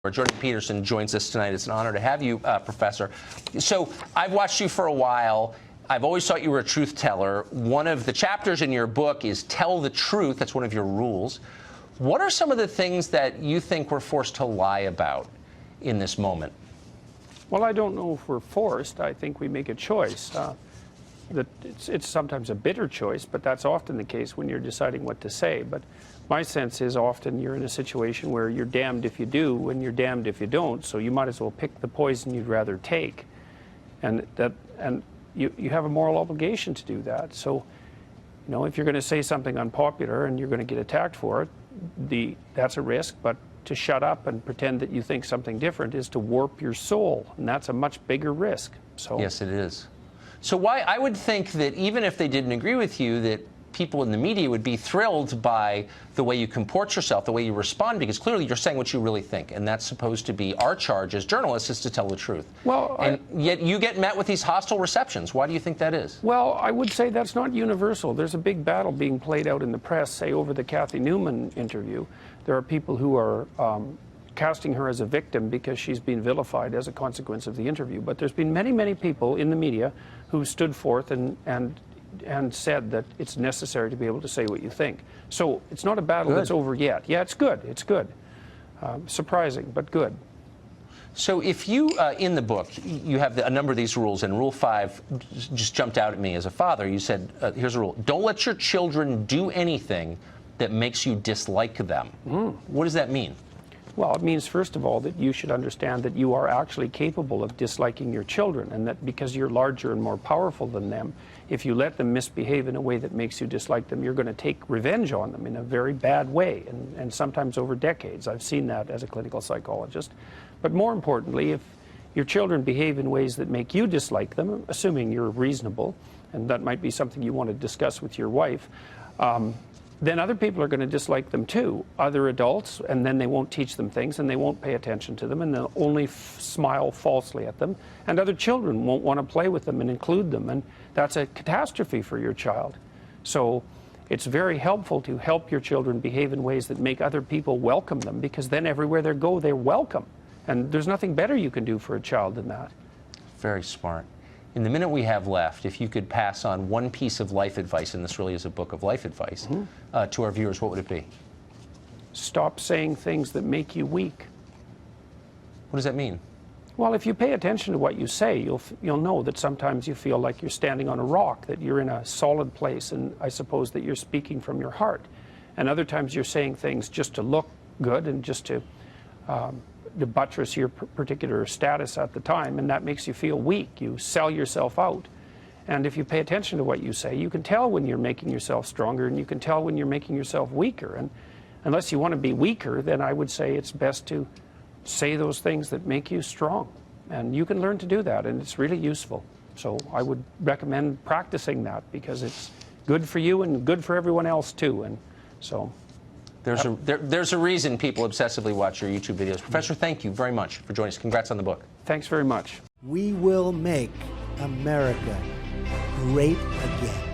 Jordan Peterson joins us tonight. It's an honor to have you, Professor. So I've watched you for a while. I've always thought you were a truth teller. One of the chapters in your book is tell the truth. That's one of your rules. What are some of the things that you think we're forced to lie about in this moment? Well, I don't know if we're forced. I think we make a choice. That it's sometimes a bitter choice, but that's often the case when you're deciding what to say. But my sense is often you're in a situation where you're damned if you do and you're damned if you don't, so you might as well pick the poison you'd rather take. And you have a moral obligation to do that. So, you know, if you're going to say something unpopular and you're going to get attacked for it, that's a risk, but to shut up and pretend that you think something different is to warp your soul, and that's a much bigger risk. So yes, it is. So why I would think that even if they didn't agree with you, that people in the media would be thrilled by the way you comport yourself, the way you respond, because clearly you're saying what you really think, and that's supposed to be our charge as journalists, is to tell the truth. Well, and yet you get met with these hostile receptions. Why do you think that is? Well, I would say that's not universal. There's a big battle being played out in the press, say over the Kathy Newman interview. There are people who are casting her as a victim because she's been vilified as a consequence of the interview. But there's been many, many people in the media who stood forth and said that it's necessary to be able to say what you think. So it's not a battle that's over yet. Yeah, it's good. It's good. Surprising, but good. So if you, in the book, you have a number of these rules, and Rule 5 just jumped out at me as a father. You said, here's a rule. Don't let your children do anything that makes you dislike them. What does that mean? Well, it means, first of all, that you should understand that you are actually capable of disliking your children, and that because you're larger and more powerful than them, if you let them misbehave in a way that makes you dislike them, you're going to take revenge on them in a very bad way, and sometimes over decades. I've seen that as a clinical psychologist. But more importantly, if your children behave in ways that make you dislike them, assuming you're reasonable, and that might be something you want to discuss with your wife, then other people are going to dislike them too, other adults, and then they won't teach them things and they won't pay attention to them and they'll only smile falsely at them, and other children won't want to play with them and include them, and that's a catastrophe for your child. So it's very helpful to help your children behave in ways that make other people welcome them, because then everywhere they go, they're welcome. And there's nothing better you can do for a child than that. Very smart. In the minute we have left, if you could pass on one piece of life advice, and this really is a book of life advice, to our viewers, what would it be? Stop saying things that make you weak. What does that mean? Well, if you pay attention to what you say, you'll know that sometimes you feel like you're standing on a rock, that you're in a solid place, and I suppose that you're speaking from your heart. And other times you're saying things just to look good and just to buttress your particular status at the time, and that makes you feel weak. You sell yourself out. And if you pay attention to what you say, you can tell when you're making yourself stronger, and you can tell when you're making yourself weaker. And unless you want to be weaker, then I would say it's best to say those things that make you strong. And you can learn to do that, and it's really useful. So I would recommend practicing that, because it's good for you and good for everyone else too. And so there's a reason people obsessively watch your YouTube videos. Professor, thank you very much for joining us. Congrats on the book. Thanks very much. We will make America great again.